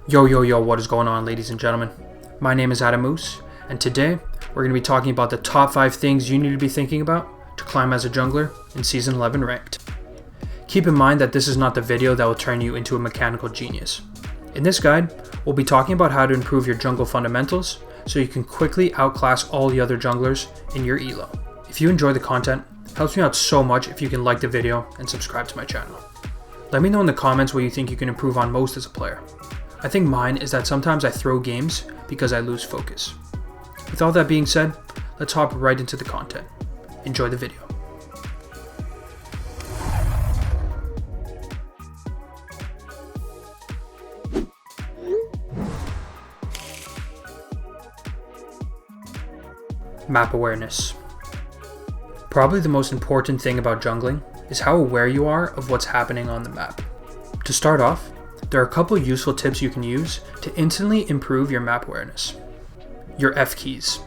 Yo, what is going on, ladies and gentlemen? My name is Adamoose, and today we're going to be talking about the top 5 things you need to be thinking about to climb as a jungler in Season 11 Ranked. Keep in mind that this is not the video that will turn you into a mechanical genius. In this guide, we'll be talking about how to improve your jungle fundamentals so you can quickly outclass all the other junglers in your elo. If you enjoy the content, it helps me out so much if you can like the video and subscribe to my channel. Let me know in the comments what you think you can improve on most as a player. I think mine is that sometimes I throw games because I lose focus. With all that being said, let's hop right into the content. Enjoy the video. Map awareness. Probably the most important thing about jungling is how aware you are of what's happening on the map. To start off, there are a couple useful tips you can use to instantly improve your map awareness. Your F keys.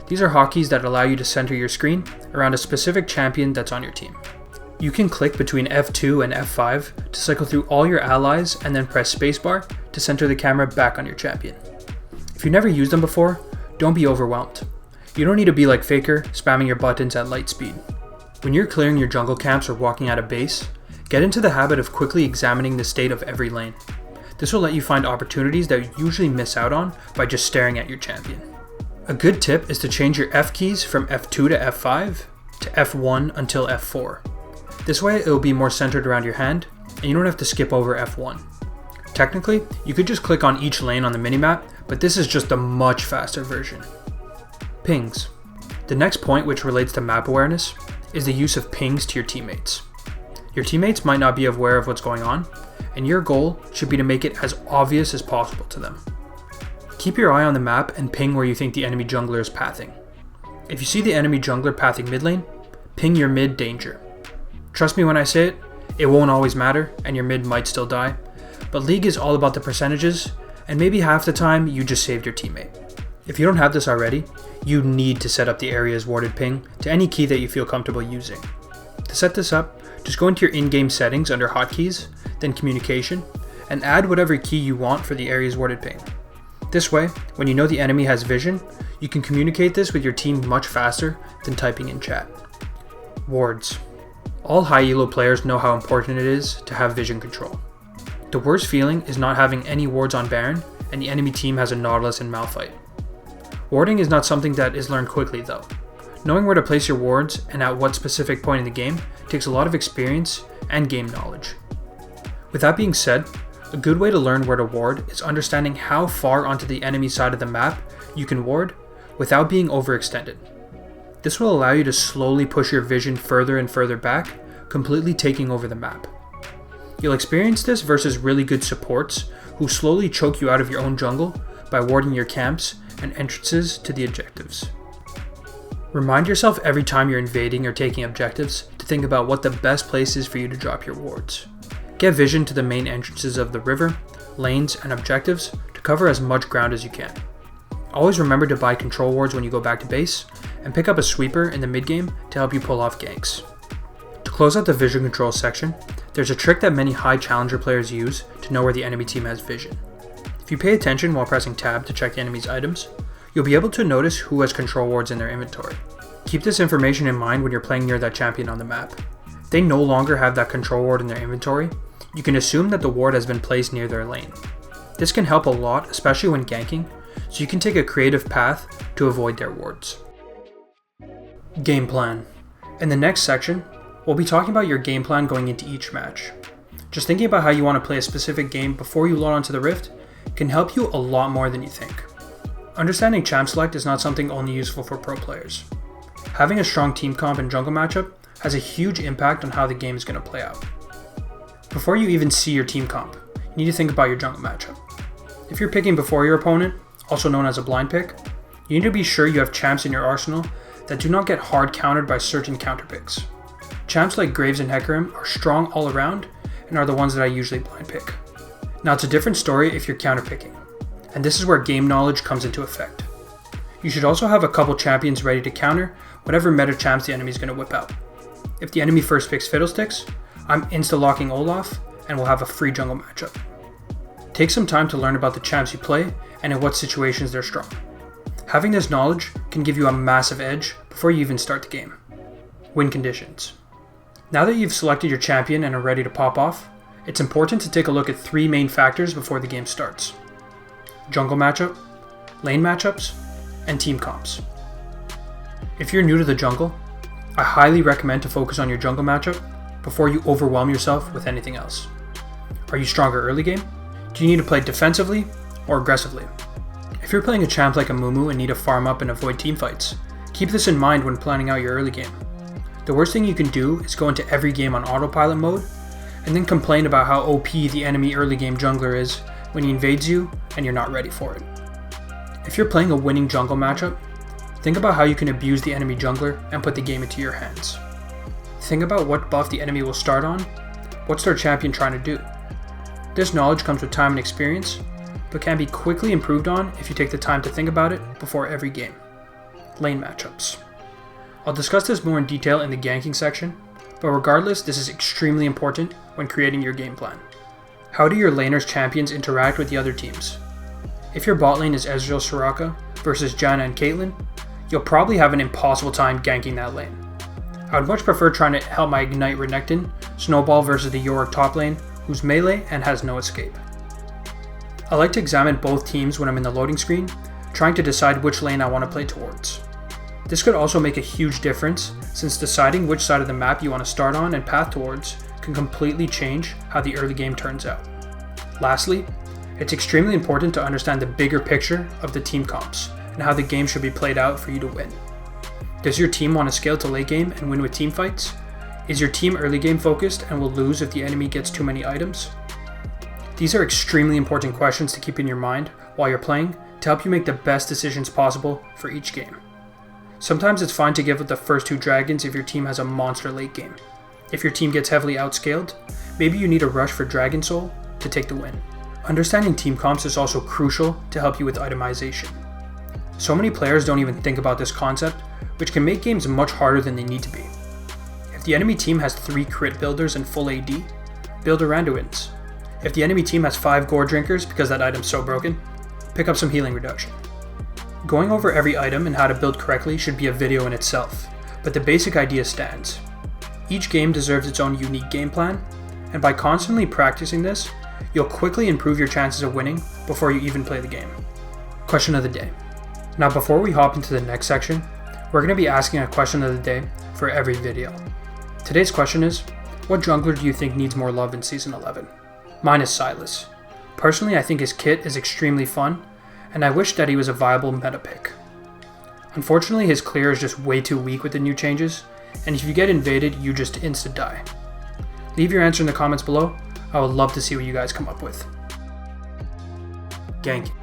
These are hotkeys that allow you to center your screen around a specific champion that's on your team. You can click between F2 and F5 to cycle through all your allies and then press spacebar to center the camera back on your champion. If you've never used them before, don't be overwhelmed. You don't need to be like Faker, spamming your buttons at light speed. When you're clearing your jungle camps or walking out of base, get into the habit of quickly examining the state of every lane. This will let you find opportunities that you usually miss out on by just staring at your champion. A good tip is to change your F keys from F2 to F5 to F1 until F4. This way it will be more centered around your hand and you don't have to skip over F1. Technically, you could just click on each lane on the minimap, but this is just a much faster version. Pings. The next point, which relates to map awareness, is the use of pings to your teammates. Your teammates might not be aware of what's going on, and your goal should be to make it as obvious as possible to them. Keep your eye on the map and ping where you think the enemy jungler is pathing. If you see the enemy jungler pathing mid lane, ping your mid danger. Trust me when I say it won't always matter and your mid might still die, but League is all about the percentages, and maybe half the time you just saved your teammate. If you don't have this already, you need to set up the area's warded ping to any key that you feel comfortable using. To set this up, just go into your in-game settings under hotkeys, then communication, and add whatever key you want for the area's warded ping. This way, when you know the enemy has vision, you can communicate this with your team much faster than typing in chat. Wards. All high elo players know how important it is to have vision control. The worst feeling is not having any wards on Baron and the enemy team has a Nautilus and Malphite. Warding is not something that is learned quickly though. Knowing where to place your wards and at what specific point in the game takes a lot of experience and game knowledge. With that being said, a good way to learn where to ward is understanding how far onto the enemy side of the map you can ward without being overextended. This will allow you to slowly push your vision further and further back, completely taking over the map. You'll experience this versus really good supports who slowly choke you out of your own jungle by warding your camps and entrances to the objectives. Remind yourself every time you're invading or taking objectives to think about what the best place is for you to drop your wards. Get vision to the main entrances of the river, lanes, and objectives to cover as much ground as you can. Always remember to buy control wards when you go back to base, and pick up a sweeper in the mid game to help you pull off ganks. To close out the vision control section, there's a trick that many high challenger players use to know where the enemy team has vision. If you pay attention while pressing tab to check the enemy's items, you'll be able to notice who has control wards in their inventory. Keep this information in mind when you're playing near that champion on the map. If they no longer have that control ward in their inventory, you can assume that the ward has been placed near their lane. This can help a lot, especially when ganking, so you can take a creative path to avoid their wards. Game plan. In the next section, we'll be talking about your game plan going into each match. Just thinking about how you want to play a specific game before you load onto the Rift can help you a lot more than you think. Understanding champ select is not something only useful for pro players. Having a strong team comp and jungle matchup has a huge impact on how the game is going to play out. Before you even see your team comp, you need to think about your jungle matchup. If you're picking before your opponent, also known as a blind pick, you need to be sure you have champs in your arsenal that do not get hard countered by certain counter picks. Champs like Graves and Hecarim are strong all around and are the ones that I usually blind pick. Now it's a different story if you're counter picking, and this is where game knowledge comes into effect. You should also have a couple champions ready to counter whatever meta champs the enemy is going to whip out. If the enemy first picks Fiddlesticks, I'm insta-locking Olaf and we'll have a free jungle matchup. Take some time to learn about the champs you play and in what situations they're strong. Having this knowledge can give you a massive edge before you even start the game. Win conditions. Now that you've selected your champion and are ready to pop off, it's important to take a look at 3 main factors before the game starts: jungle matchup, lane matchups, and team comps. If you're new to the jungle, I highly recommend to focus on your jungle matchup before you overwhelm yourself with anything else. Are you stronger early game? Do you need to play defensively or aggressively? If you're playing a champ like a Mumu and need to farm up and avoid teamfights, keep this in mind when planning out your early game. The worst thing you can do is go into every game on autopilot mode and then complain about how OP the enemy early game jungler is when he invades you and you're not ready for it. If you're playing a winning jungle matchup, think about how you can abuse the enemy jungler and put the game into your hands. Think about what buff the enemy will start on, what's their champion trying to do. This knowledge comes with time and experience, but can be quickly improved on if you take the time to think about it before every game. Lane matchups. I'll discuss this more in detail in the ganking section, but regardless, this is extremely important when creating your game plan. How do your laners' champions interact with the other teams? If your bot lane is Ezreal Soraka versus Janna and Caitlyn, you'll probably have an impossible time ganking that lane. I would much prefer trying to help my Ignite Renekton snowball versus the Yorick top lane, who's melee and has no escape. I like to examine both teams when I'm in the loading screen, trying to decide which lane I want to play towards. This could also make a huge difference, since deciding which side of the map you want to start on and path towards can completely change how the early game turns out. Lastly, it's extremely important to understand the bigger picture of the team comps and how the game should be played out for you to win. Does your team want to scale to late game and win with team fights? Is your team early game focused and will lose if the enemy gets too many items? These are extremely important questions to keep in your mind while you're playing to help you make the best decisions possible for each game. Sometimes it's fine to give up the first 2 dragons if your team has a monster late game. If your team gets heavily outscaled, maybe you need a rush for Dragon Soul to take the win. Understanding team comps is also crucial to help you with itemization. So many players don't even think about this concept, which can make games much harder than they need to be. If the enemy team has 3 crit builders and full AD, build around Randuin's. If the enemy team has 5 gore drinkers because that item's so broken, pick up some healing reduction. Going over every item and how to build correctly should be a video in itself, but the basic idea stands. Each game deserves its own unique game plan, and by constantly practicing this, you'll quickly improve your chances of winning before you even play the game. Question of the day. Now before we hop into the next section, we're going to be asking a question of the day for every video. Today's question is, what jungler do you think needs more love in Season 11? Mine is Sylas. Personally, I think his kit is extremely fun, and I wish that he was a viable meta pick. Unfortunately, his clear is just way too weak with the new changes, and if you get invaded, you just insta die. Leave your answer in the comments below. I would love to see what you guys come up with. Ganking.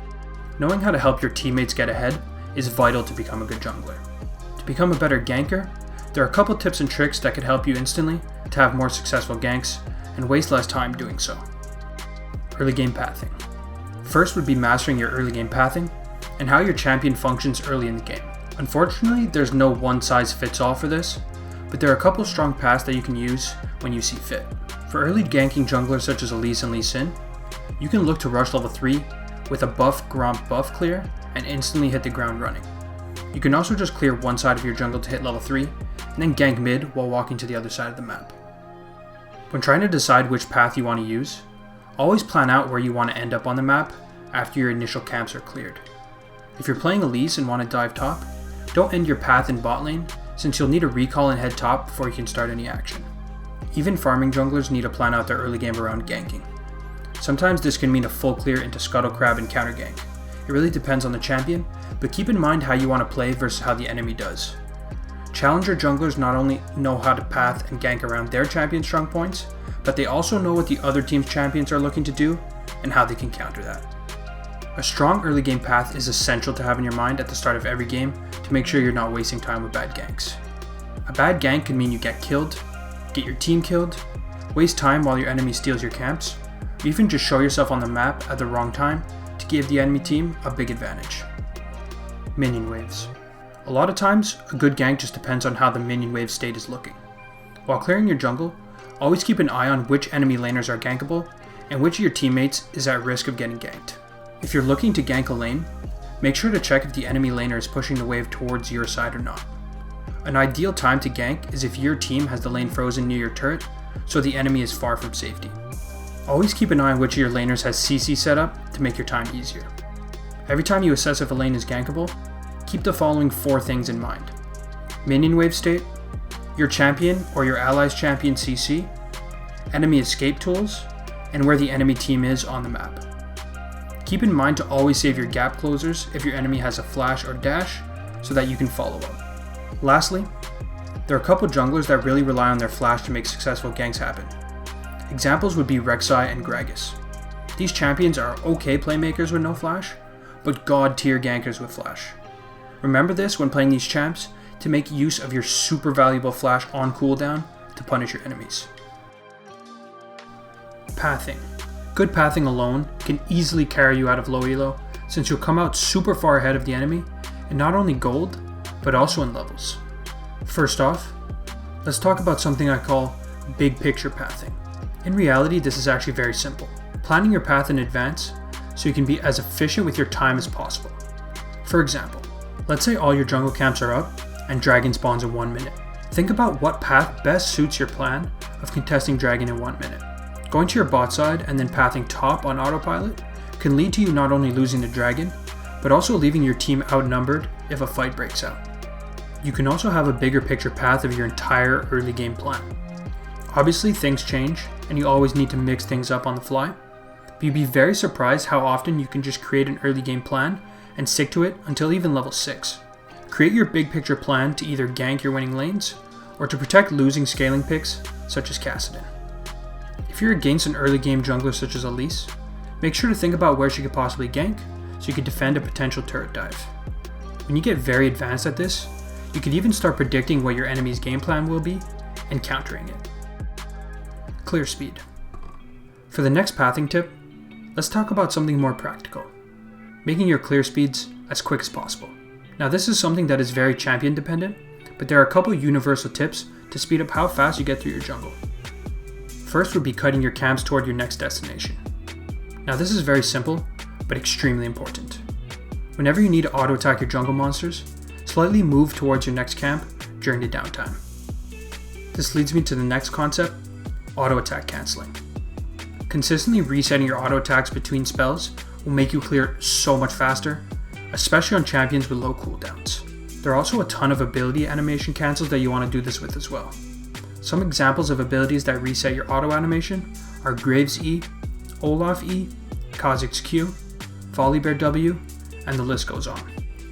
Knowing how to help your teammates get ahead is vital to become a good jungler. To become a better ganker, there are a couple tips and tricks that could help you instantly to have more successful ganks and waste less time doing so. Early game pathing. First would be mastering your early game pathing and how your champion functions early in the game. Unfortunately, there's no one size fits all for this, but there are a couple strong paths that you can use when you see fit. For early ganking junglers such as Elise and Lee Sin, you can look to rush level 3 with a buff Gromp buff clear and instantly hit the ground running. You can also just clear one side of your jungle to hit level 3 and then gank mid while walking to the other side of the map. When trying to decide which path you want to use, always plan out where you want to end up on the map after your initial camps are cleared. If you're playing Elise and want to dive top, don't end your path in bot lane since you'll need a recall and head top before you can start any action. Even farming junglers need to plan out their early game around ganking. Sometimes this can mean a full clear into Scuttle Crab and counter gank. It really depends on the champion, but keep in mind how you want to play versus how the enemy does. Challenger junglers not only know how to path and gank around their champion's strong points, but they also know what the other team's champions are looking to do and how they can counter that. A strong early game path is essential to have in your mind at the start of every game to make sure you're not wasting time with bad ganks. A bad gank can mean you get killed, get your team killed, waste time while your enemy steals your camps, or even just show yourself on the map at the wrong time to give the enemy team a big advantage. Minion waves. A lot of times, a good gank just depends on how the minion wave state is looking. While clearing your jungle, always keep an eye on which enemy laners are gankable and which of your teammates is at risk of getting ganked. If you're looking to gank a lane, make sure to check if the enemy laner is pushing the wave towards your side or not. An ideal time to gank is if your team has the lane frozen near your turret, so the enemy is far from safety. Always keep an eye on which of your laners has CC set up to make your time easier. Every time you assess if a lane is gankable, keep the following 4 things in mind: minion wave state, your champion or your ally's champion CC, enemy escape tools, and where the enemy team is on the map. Keep in mind to always save your gap closers if your enemy has a flash or dash so that you can follow up. Lastly, there are a couple junglers that really rely on their flash to make successful ganks happen. Examples would be Rek'Sai and Gragas. These champions are okay playmakers with no flash, but god tier gankers with flash. Remember this when playing these champs to make use of your super valuable flash on cooldown to punish your enemies. Pathing. Good pathing alone can easily carry you out of low elo since you'll come out super far ahead of the enemy in not only gold, but also in levels. First off, let's talk about something I call big picture pathing. In reality, this is actually very simple. Planning your path in advance so you can be as efficient with your time as possible. For example, let's say all your jungle camps are up and dragon spawns in 1 minute. Think about what path best suits your plan of contesting dragon in 1 minute. Going to your bot side and then pathing top on autopilot can lead to you not only losing the dragon, but also leaving your team outnumbered if a fight breaks out. You can also have a bigger picture path of your entire early game plan. Obviously things change and you always need to mix things up on the fly, but you'd be very surprised how often you can just create an early game plan and stick to it until even level 6. Create your big picture plan to either gank your winning lanes or to protect losing scaling picks such as Kassadin. If you're against an early game jungler such as Elise, make sure to think about where she could possibly gank so you can defend a potential turret dive. When you get very advanced at this, you could even start predicting what your enemy's game plan will be and countering it. Clear speed. For the next pathing tip, let's talk about something more practical, making your clear speeds as quick as possible. Now this is something that is very champion dependent, but there are a couple universal tips to speed up how fast you get through your jungle. First would be cutting your camps toward your next destination. Now this is very simple, but extremely important. Whenever you need to auto attack your jungle monsters, slightly move towards your next camp during the downtime. This leads me to the next concept, auto attack cancelling. Consistently resetting your auto attacks between spells will make you clear so much faster, especially on champions with low cooldowns. There are also a ton of ability animation cancels that you want to do this with as well. Some examples of abilities that reset your auto animation are Graves E, Olaf E, Kha'Zix Q, Volibear W, and the list goes on.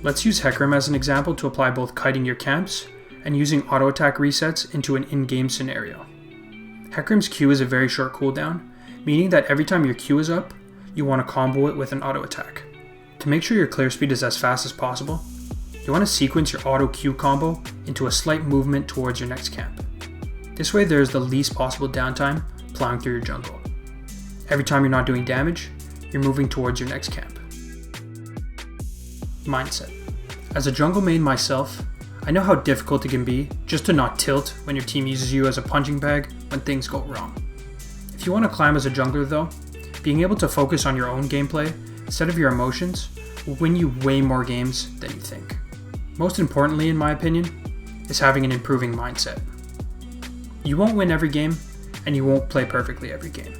Let's use Hecarim as an example to apply both kiting your camps and using auto attack resets into an in-game scenario. Hecarim's Q is a very short cooldown, meaning that every time your Q is up, you want to combo it with an auto attack. To make sure your clear speed is as fast as possible, you want to sequence your auto Q combo into a slight movement towards your next camp. This way there is the least possible downtime plowing through your jungle. Every time you're not doing damage, you're moving towards your next camp. Mindset. As a jungle main myself, I know how difficult it can be just to not tilt when your team uses you as a punching bag when things go wrong. If you want to climb as a jungler though, being able to focus on your own gameplay instead of your emotions will win you way more games than you think. Most importantly, in my opinion, is having an improving mindset. You won't win every game, and you won't play perfectly every game.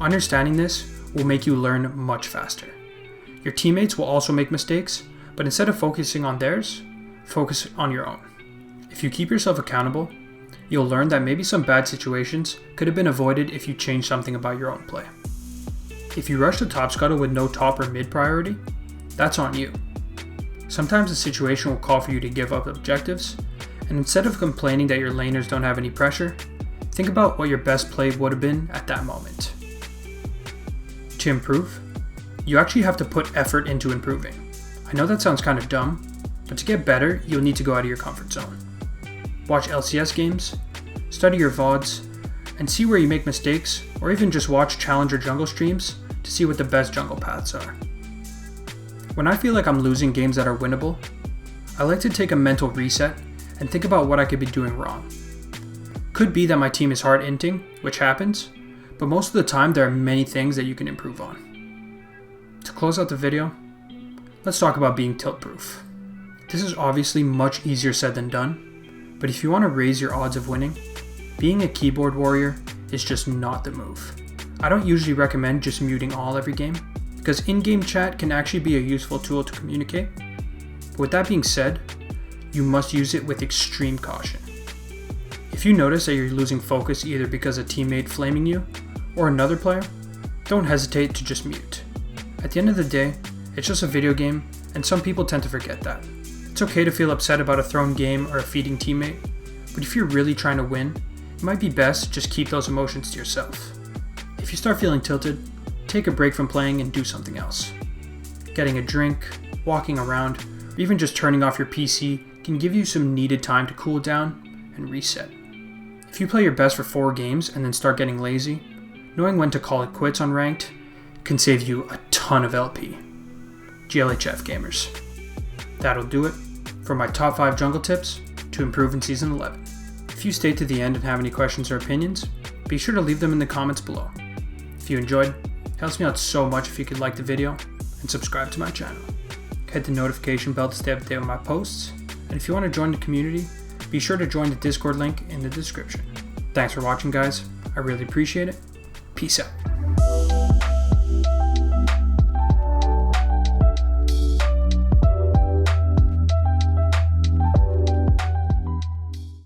Understanding this will make you learn much faster. Your teammates will also make mistakes, but instead of focusing on theirs, focus on your own. If you keep yourself accountable, you'll learn that maybe some bad situations could have been avoided if you changed something about your own play. If you rush the top scuttle with no top or mid priority, that's on you. Sometimes the situation will call for you to give up objectives, and instead of complaining that your laners don't have any pressure, think about what your best play would have been at that moment. To improve, you actually have to put effort into improving. I know that sounds kind of dumb, but to get better, you'll need to go out of your comfort zone. Watch LCS games, study your VODs, and see where you make mistakes, or even just watch challenger jungle streams to see what the best jungle paths are. When I feel like I'm losing games that are winnable, I like to take a mental reset and think about what I could be doing wrong. Could be that my team is hard inting, which happens, but most of the time there are many things that you can improve on. To close out the video, let's talk about being tilt-proof. This is obviously much easier said than done, but if you want to raise your odds of winning, being a keyboard warrior is just not the move. I don't usually recommend just muting all every game, because in-game chat can actually be a useful tool to communicate. But with that being said, you must use it with extreme caution. If you notice that you're losing focus either because a teammate flaming you or another player, don't hesitate to just mute. At the end of the day, it's just a video game, and some people tend to forget that. It's okay to feel upset about a thrown game or a feeding teammate, but if you're really trying to win, it might be best just keep those emotions to yourself. If you start feeling tilted, take a break from playing and do something else. Getting a drink, walking around, or even just turning off your PC can give you some needed time to cool down and reset. If you play your best for 4 games and then start getting lazy, knowing when to call it quits on ranked can save you a ton of LP. GLHF gamers. That'll do it for my top 5 jungle tips to improve in Season 11. If you stayed to the end and have any questions or opinions, be sure to leave them in the comments below. If you enjoyed, it helps me out so much if you could like the video and subscribe to my channel. Hit the notification bell to stay up to date with my posts, and if you want to join the community, be sure to join the Discord link in the description. Thanks for watching, guys. I really appreciate it. Peace out.